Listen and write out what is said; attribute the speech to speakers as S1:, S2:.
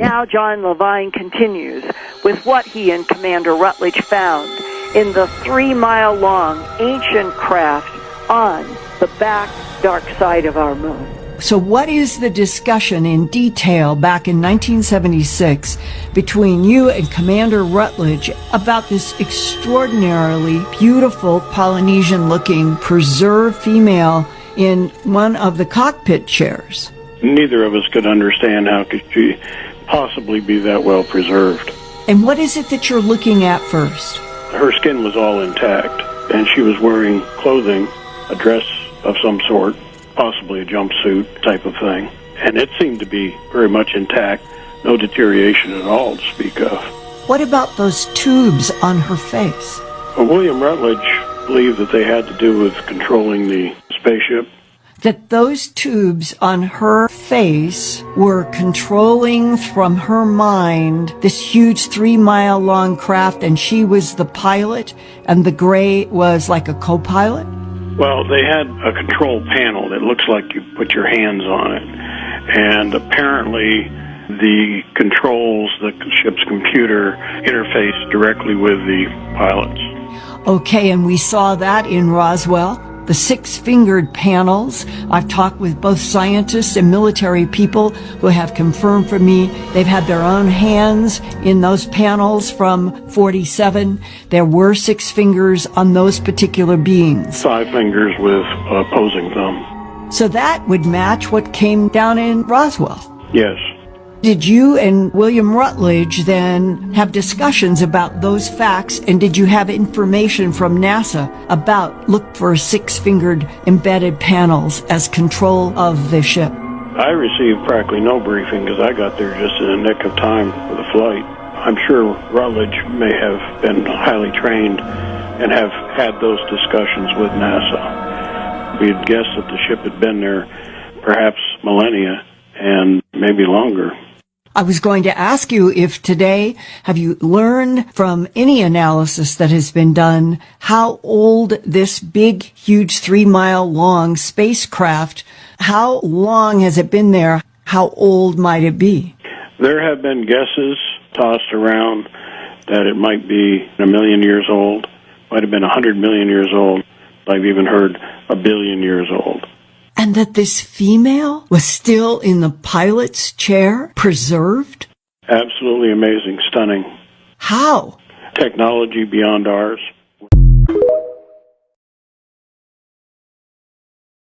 S1: Now John Levine continues with what he and Commander Rutledge found in the 3-mile-long ancient craft on the back dark side of our moon.
S2: So what is the discussion in detail back in 1976 between you and Commander Rutledge about this extraordinarily beautiful Polynesian-looking preserved female in one of the cockpit chairs?
S3: Neither of us could understand how could she possibly be that well preserved.
S2: And what is it that you're looking at first?
S3: Her skin was all intact, and she was wearing clothing, a dress of some sort, possibly a jumpsuit type of thing. And it seemed to be very much intact, no deterioration at all to speak of.
S2: What about those tubes on her face?
S3: Well, William Rutledge believed that they had to do with controlling the spaceship.
S2: That those tubes on her face were controlling from her mind this huge 3-mile-long craft, and she was the pilot, and the gray was like a co-pilot?
S3: Well, they had a control panel that looks like you put your hands on it. And apparently the controls, the ship's computer, interfaced directly with the pilots.
S2: Okay, and we saw that in Roswell. The 6-fingered panels. I've talked with both scientists and military people who have confirmed for me they've had their own hands in those panels from 47. There were 6 fingers on those particular beings.
S3: 5 fingers with opposing thumb.
S2: So that would match what came down in Roswell.
S3: Yes.
S2: Did you and William Rutledge then have discussions about those facts, and did you have information from NASA about look for 6-fingered embedded panels as control of the ship?
S3: I received practically no briefing because I got there just in the nick of time for the flight. I'm sure Rutledge may have been highly trained and have had those discussions with NASA. We'd guessed that the ship had been there perhaps millennia and maybe longer.
S2: I was going to ask you if today, have you learned from any analysis that has been done how old this big, huge 3-mile-long spacecraft, how long has it been there? How old might it be?
S3: There have been guesses tossed around that it might be 1 million years old, might have been 100 million years old. I've even heard 1 billion years old.
S2: And that this female was still in the pilot's chair, preserved?
S3: Absolutely amazing, stunning.
S2: How?
S3: Technology beyond ours.